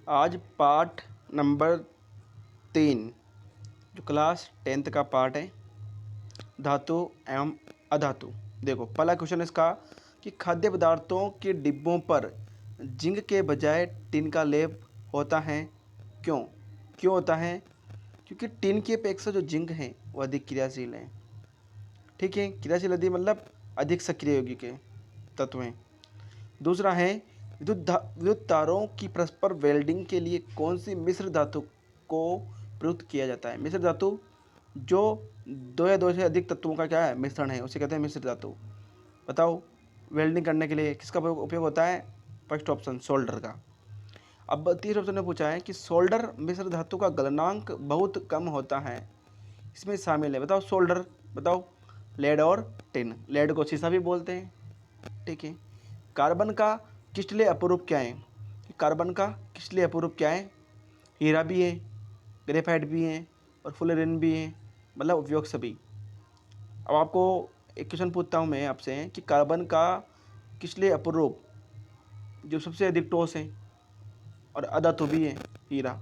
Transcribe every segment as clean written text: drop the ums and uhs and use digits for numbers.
आज पाठ नंबर 3 जो क्लास 10th का पाठ है धातु एवं अधातु। देखो पहला क्वेश्चन इसका कि खाद्य पदार्थों के डिब्बों पर जिंक के बजाय टिन का लेप होता है, क्यों? क्यों होता है? क्योंकि टिन की अपेक्षा जो जिंक है वो अधिक क्रियाशील है। ठीक है, क्रियाशील अधिक मतलब अधिक सक्रिय यौगिक है, तत्व हैं। दूसरा है विद्युत तारों की परस्पर वेल्डिंग के लिए कौन सी मिश्र धातु को प्रयुक्त किया जाता है? मिश्र धातु जो दो या दो से अधिक तत्वों का क्या है मिश्रण है, उसे कहते हैं मिश्र धातु। बताओ वेल्डिंग करने के लिए किसका उपयोग होता है? फर्स्ट ऑप्शन सोल्डर का। अब तीसरे ऑप्शन में पूछा है कि सोल्डर मिश्र धातु का गलनांक बहुत कम होता है, इसमें शामिल है। बताओ सोल्डर, बताओ लेड और टिन। लेड को शीशा भी बोलते हैं। ठीक है, कार्बन का क्रिस्टलीय अपरूप क्या है? कार्बन का क्रिस्टलीय अपरूप क्या है? हीरा भी है, ग्रेफाइट भी है और फुलेरिन भी है, मतलब उपयोग सभी। अब आपको एक क्वेश्चन पूछता हूँ मैं आपसे कि कार्बन का क्रिस्टलीय अपरूप जो सबसे अधिक ठोस है और अधातु भी है हीरा।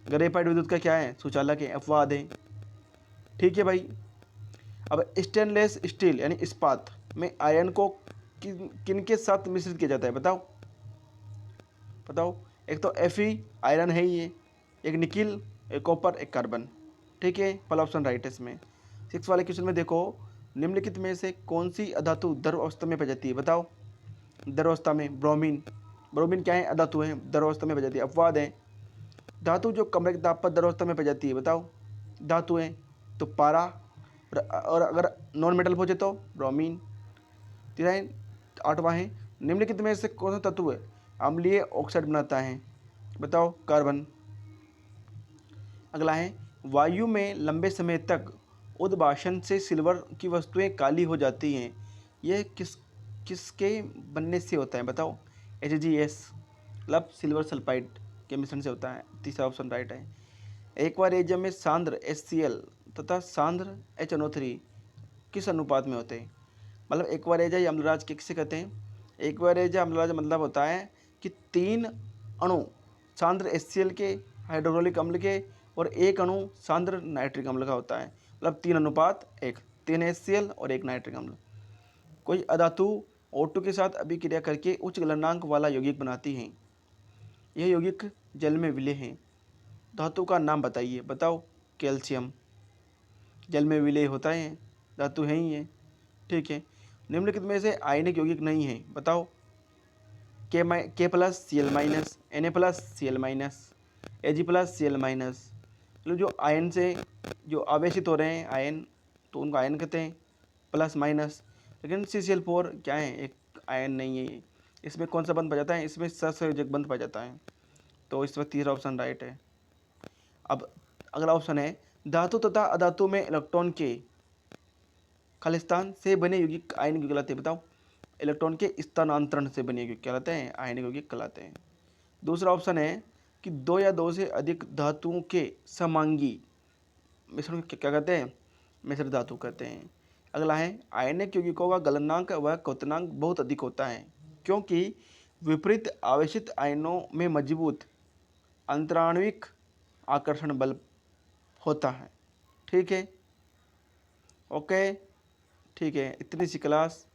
ग्रेफाइट विद्युत का क्या है? सुचालक है, अपवाद है। ठीक है भाई। अब स्टेनलेस स्टील यानी इस्पात में आयरन को किन के साथ मिश्रित किया जाता है? बताओ बताओ। एक तो Fe आयरन है ही है, एक निकिल, एक कॉपर, एक कार्बन। ठीक है, पहला ऑप्शन राइट है इसमें। 6 वाले क्वेश्चन में देखो, निम्नलिखित में से कौन सी अधातु द्रव अवस्था में पाई जाती है? बताओ। द्रव अवस्था में ब्रोमीन। ब्रोमीन क्या है? अधातु है, द्रव अवस्था में पाई जाती है, अपवाद है। धातु जो कमरे के ताप पर द्रव अवस्था में पाई जाती है? बताओ। धातु है तो पारा, और अगर नॉन मेटल पूछे तो ब्रोमीन। तीसरा है, 8वां है, निम्नलिखित में से कौन सा तत्व अम्लीय ऑक्साइड बनाता है? बताओ। कार्बन। अगला है, वायु में लंबे समय तक उद्भाषण से सिल्वर की वस्तुएं काली हो जाती हैं, यह किसके बनने से होता है? बताओ। HgS मतलब सिल्वर सल्फाइड के मिश्रण से होता है। तीसरा ऑप्शन राइट है। एक्वारियम में सांद्र HCl तथा सांद्र HNO3 किस अनुपात में होते हैं? मतलब एक्वारेजा या अम्लराज किसे कहते हैं? एक्वारेजा अम्लराज मतलब होता है कि 3 अणु सांद्र HCl के, हाइड्रोक्लोरिक अम्ल के, और 1 अणु सांद्र नाइट्रिक अम्ल का होता है। मतलब 3:1, 3 HCl और 1 नाइट्रिक अम्ल। कोई अधातु O2 के साथ अभिक्रिया करके उच्च गलनांक वाला यौगिक बनाती है, यह यौगिक जल में विलय है। धातु का नाम बताइए। बताओ। कैल्शियम जल में विलय होता है, धातु है ही है। ठीक है, निम्नलिखित में से आयनिक यौगिक नहीं है? बताओ। K+Cl-, Na+Cl-, Ag+Cl-। मतलब जो आयन से जो आवेशित हो रहे हैं आयन, तो उनको आयन कहते हैं, प्लस माइनस। लेकिन CCl4 क्या है? एक आयन नहीं है ये। इसमें कौन सा बंध पा जाता है? इसमें सहसंयोजक बंध पा जाता है। तो इस वक्त तीसरा ऑप्शन राइट है। अब अगला ऑप्शन है, धातु तथा अधातु में इलेक्ट्रॉन के खालिस्तान से बने यौगिक आयनिक यौगिक कहलाते हैं। बताओ। इलेक्ट्रॉन के स्थानांतरण से बने यौगिक कहलाते हैं, आयनिक यौगिक कहलाते हैं। दूसरा ऑप्शन है कि 2 या 2 से अधिक धातुओं के समांगी मिश्रण को क्या कहते हैं? मिश्र धातु कहते हैं। अगला है, आयनिक यौगिकों का गलनांक व क्वथनांक बहुत अधिक होता है, क्योंकि विपरीत आवेशित आयनों में मजबूत अंतराण्विक आकर्षण बल होता है। ठीक है, ओके। ठीक है, इतनी सी क्लास।